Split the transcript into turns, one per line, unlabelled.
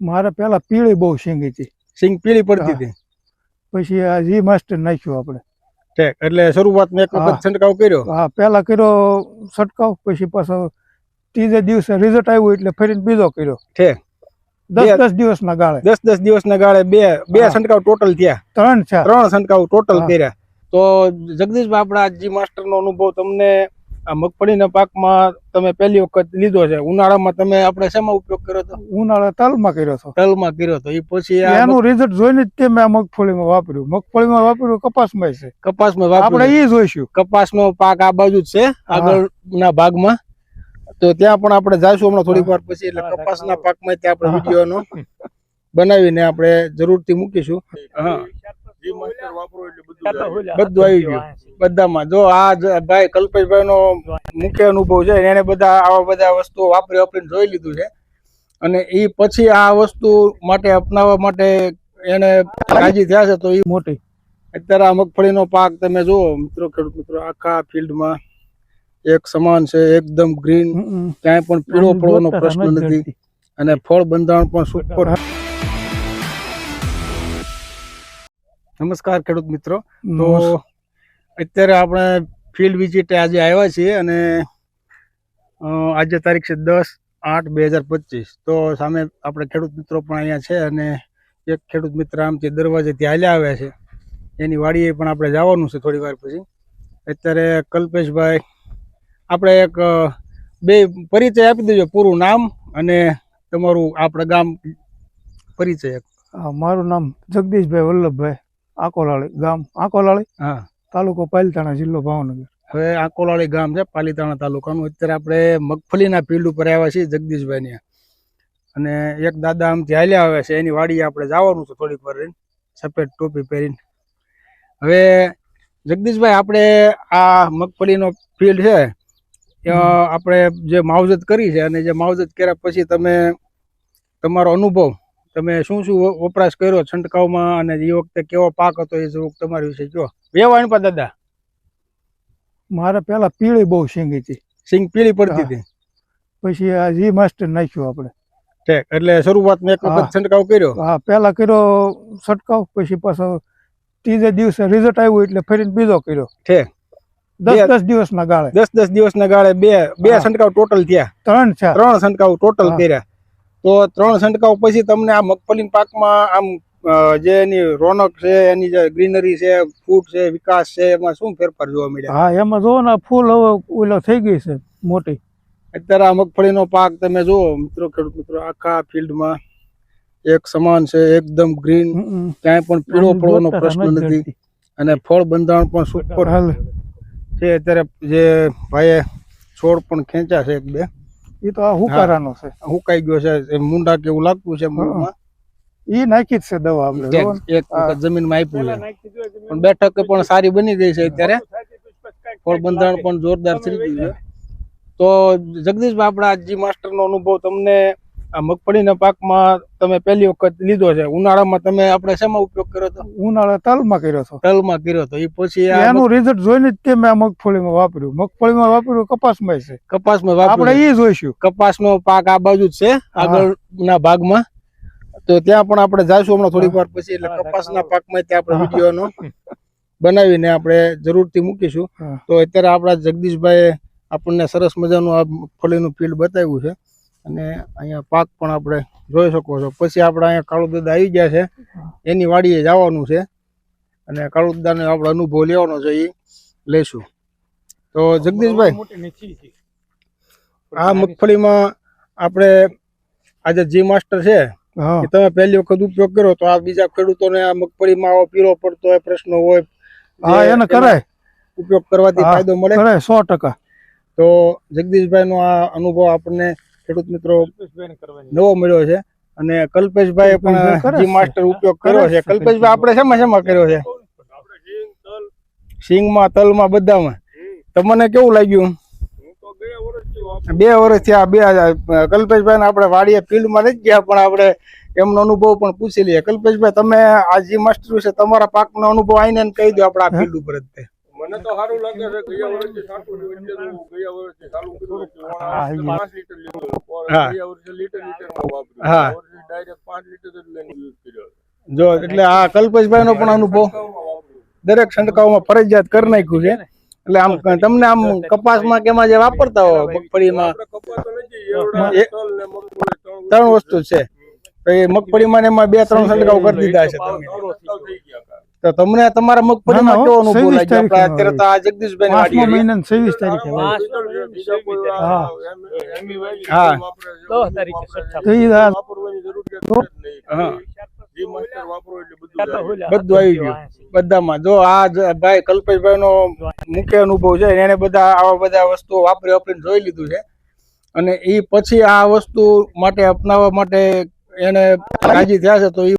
મારે પેલા પીળી બહુ સિંગ હતી,
સિંગ પીળી પડતી હતી,
પછી આ જી માસ્ટર નાખ્યું આપણે.
ઠીક. એટલે શરૂઆતમાં એક વખત છંટકાવ કર્યો.
હા, પેલા કર્યો છંટકાવ, પછી પાછો ત્રીજે દિવસે રિઝલ્ટ આવ્યું એટલે ફરીને બીજો કર્યો.
ઠીક.
10 દિવસના ગાળે
10 દિવસના ગાળે બે છંટકાવ ટોટલ થયા.
3
છંટકાવ ટોટલ કર્યા. તો જગદીશભાઈ, આપણા જી માસ્ટર નો અનુભવ તમને આ મગફળીના પાકમાં તમે પહેલી વખત લીધો છે. ઉનાળામાં તમે આપણે શેમાં ઉપયોગ કર્યો હતો?
ઉનાળા તલમાં કર્યો હતો.
તલમાં કર્યો હતો. એ પછી
એનું રિઝલ્ટ જોઈને જ મેં આ મગફળીમાં વાપર્યું. મગફળીમાં વાપર્યું, કપાસમાં છે.
કપાસમાં વાપર્યું.
આપણે એ જોઈશું.
કપાસનો પાક આ બાજુ જ છે, આગળના ભાગમાં. તો ત્યાં પણ આપણે જઈશું હમણાં થોડીક વાર પછી. એટલે કપાસના પાકમાં ત્યાં આપણે વિડીયોનો બનાવીને આપણે જરૂરથી મૂકીશું. હા, બધું આવી ગયું બધામાં. જો આ ભાઈ કલ્પેશભાઈ નો મુખ્ય અનુભવ છે, એને આવા બધા વસ્તુઓ વાપરીને જોઈ લીધું છે, અને એ પછી આ વસ્તુ માટે અપનાવવા માટે એને રાજી થયા છે. તો એ
મોટી
અત્યારે આ મગફળીનો પાક તમે જુઓ મિત્રો, ખેડૂત મિત્રો, આખા ફિલ્ડમાં એક સમાન છે, એકદમ ગ્રીન, ક્યાંય પણ પીળો પડવાનો પ્રશ્ન નથી, અને ફળ બંધારણ પણ સુપર. નમસ્કાર ખેડૂત મિત્રો. તો અત્યારે આપણે ફિલ્ડ વિઝિટે આજે આવ્યા છીએ, અને આજે તારીખ છે 10/8/2025. તો સામે આપણે ખેડૂત મિત્રો પણ અહીંયા છે, અને એક ખેડૂત મિત્ર આમથી દરવાજેથી હાલ્યા આવ્યા છે. એની વાડીએ પણ આપણે જવાનું છે થોડી વાર પછી. અત્યારે કલ્પેશભાઈ, આપણે એક બે પરિચય આપી દેજો, પૂરું નામ અને તમારું આપણે ગામ પરિચય.
મારું નામ જગદીશભાઈ વલ્લભભાઈ આકોલાળી, ગામ આકોલાળી,
હા,
તાલુકો પાલીતાણા, જિલ્લો ભાવનગર.
હવે આકોલાળી ગામ છે, પાલીતાણા તાલુકાનું. અત્યારે આપણે મગફળીના ફિલ્ડ ઉપર આવ્યા છીએ જગદીશભાઈ, અને એક દાદા આમથી હાલ્યા આવ્યા છે. એની વાડીએ આપણે જવાનું છે થોડીક વાર રહીને, સફેદ ટોપી પહેરીને. હવે જગદીશભાઈ, આપણે આ મગફળીનો ફિલ્ડ છે, આપણે જે માવજત કરી છે, અને જે માવજત કર્યા પછી તમે તમારો અનુભવ, તમે શું વપરાશ કર્યો છંટકાવમાં, અને એ વખતે કેવો પાક હતો, એ જો તમારી વિશે કહો. વેવાણ પર દાદા,
મારે પેલા પીળી બહુ સિંગ હતી,
સિંગ પીળી પડતી હતી,
પછી આ જી માસ્ટર નાખ્યું આપણે.
ઠીક. એટલે શરૂઆતમાં એક વખત છંટકાવ કર્યો.
હા, પેલા કર્યો છંટકાવ, પછી પાછો ત્રીજે દિવસે રિઝલ્ટ આવ્યું એટલે ફરીને બીજો કર્યો.
ઠીક.
10 દિવસના ગાળે
10 દિવસના ગાળે બે છંટકાવ ટોટલ થયા. 3 છંટકાવ ટોટલ કર્યા. તો 3 છંટકાવ પછી તમને આ મગફળી પાકમાં આમ જે એની રોનક છે, એની જે ગ્રીનરી છે, ફૂટ છે, વિકાસ છે, એમાં શું ફેરફાર જોવા મળ્યા?
હા, એમાં જોવો ને, ફૂલ હવે ઓલો થઈ ગઈ છે મોટી.
અત્યારે આ મગફળીનો પાક તમે જુઓ મિત્રો, ખેડૂત મિત્રો, આખા ફિલ્ડમાં એક સમાન છે, એકદમ ગ્રીન, ક્યાંય પણ પીળો પડવાનો પ્રશ્ન નથી, અને ફળ બંધારણ પણ સુપર છે. અત્યારે જે ભાઈએ છોડ પણ ખેંચ્યા છે, 1-2,
એ તો આ હુકારાનો છે,
હુકાઈ ગયો છે, મુંડા કેવું લાગતું છે મૂળમાં.
ઈ નાખી જ છે દવા આપણે,
એક વખત જમીનમાં આપ્યું છે, પણ બેઠક પણ સારી બની ગઈ છે. અત્યારે ફળ બંધારણ પણ જોરદાર થઈ ગયું છે. તો જગદીશભાઈ, આપણા જી માસ્ટર નો અનુભવ તમને આ મગફળીના પાકમાં તમે પહેલી વખત લીધો છે. ઉનાળામાં તમે આપણે શેમાં ઉપયોગ કર્યો હતો?
ઉનાળા તલમાં કર્યો હતો.
તલમાં કર્યો હતો. એ પછી
એનું રિઝલ્ટ જોઈને જ મેં આ મગફળીમાં વાપર્યું. મગફળીમાં વાપર્યું, કપાસમાં છે.
કપાસમાં
આપણે એ જોઈશું.
કપાસનો પાક આ બાજુ જ છે, આગળના ભાગમાં. તો ત્યાં પણ આપણે જઈશું હમણાં થોડીક વાર પછી. એટલે કપાસના પાકમાં ત્યાં આપણે વિડીયોનો બનાવીને આપણે જરૂરથી મૂકીશું. તો અત્યારે આપણા જગદીશભાઈ આપણને સરસ મજાનું આ મગફળીનું ફિલ્ડ બતાવ્યું છે, અને અહીંયા પાક પણ આપણે જોઈ શકો છો. પછી આપણે અહીંયા કાળુ દાદા આવી ગયા છે, એની વાડીએ જવાનું છે, અને કાળુ દાદાને આપણે અનુભવ લેવાનો છે, એ લઈશું. તો જગદીશભાઈ, આ મગફળીમાં આપણે આજે જી માસ્ટર છે, તમે પહેલી વખત ઉપયોગ કર્યો, તો આ બીજા ખેડૂતોને આ મગફળીમાં આવો પીળો પડતો હોય, પ્રશ્નો હોય,
એને કરાય,
ઉપયોગ કરવાથી ફાયદો મળે
100%.
તો જગદીશભાઈ નો આ અનુભવ આપણને ખેડૂત મિત્રો નવો મળ્યો છે, અને કલ્પેશભાઈ પણ જી માસ્ટર ઉપયોગ કર્યો છે. કલ્પેશભાઈ, આપણે શેમાં કર્યો છે? સિંગમાં, તલમાં, બધામાં. તમને કેવું લાગ્યું? 2 વર્ષ થયા. કલ્પેશભાઈ આપણે વાડીએ ફિલ્ડમાં નથી ગયા, પણ આપણે એમનો અનુભવ પણ પૂછી લઈએ. કલ્પેશભાઈ, તમે આ જી માસ્ટર વિશે તમારા પાકનો અનુભવ આવીને કહી દો આપણે આ ફિલ્ડ ઉપર જ.
મને તો સારું લાગે છે ગયા વર્ષે સાચું ગયા વર્ષે ચાલુ કર્યું હતું.
હા,
5 લીટર લીધું.
હા.
ગયા વર્ષે લીટર વાપર્યું.
હા.
આ વર્ષે ડાયરેક્ટ 5 લીટર જ લઈને યુઝ કર્યો.
જો એટલે આ કલ્પેશભાઈ નો પણ અનુભવ દરેક છંટકાવમાં ફરજિયાત કરી નાખ્યું છે. એટલે આમ તમને આમ કપાસમાં કે એમાં જે વાપરતા હો મગફળીમાં
આપણે કપાસ તો નથી એવડા
એ-
તલ ને મગફળી
3 વસ્તુ છે. તો એ મગફળીમાં ને એમાં 2-3 છંટકાવ કરી દીધા છે તમે.
થઈ ગયા.
તો તમને તમારા મગફળીમાં
ના,
કેવો અનુભવ
26
લાગ્યો? આપણે
તારીખે
અત્યારે તો આ જગદીશભાઈ
પાંચમા
વાડી
મહિનાની 26 તારીખે વાવી.
બીજા કોઈ
હા.
હા.
વાપરે છે.
10 તારીખે છઠ્ઠા.
તો ઈ આ
વાપરવાની જરૂરિયાત જ નહીં.
હા.
જે માસ્ટર વાપરો એટલે બધું જાય.
બધું આવી ગયું બધામાં. જો આ ભાઈ કલ્પેશભાઈ નો મુખ્ય અનુભવ છે. એને બધા આવા બધા વસ્તુઓ વાપરીને જોઈ લીધું છે અને એ પછી આ વસ્તુ માટે અપનાવવા માટે એને રાજી થયા છે. તો એ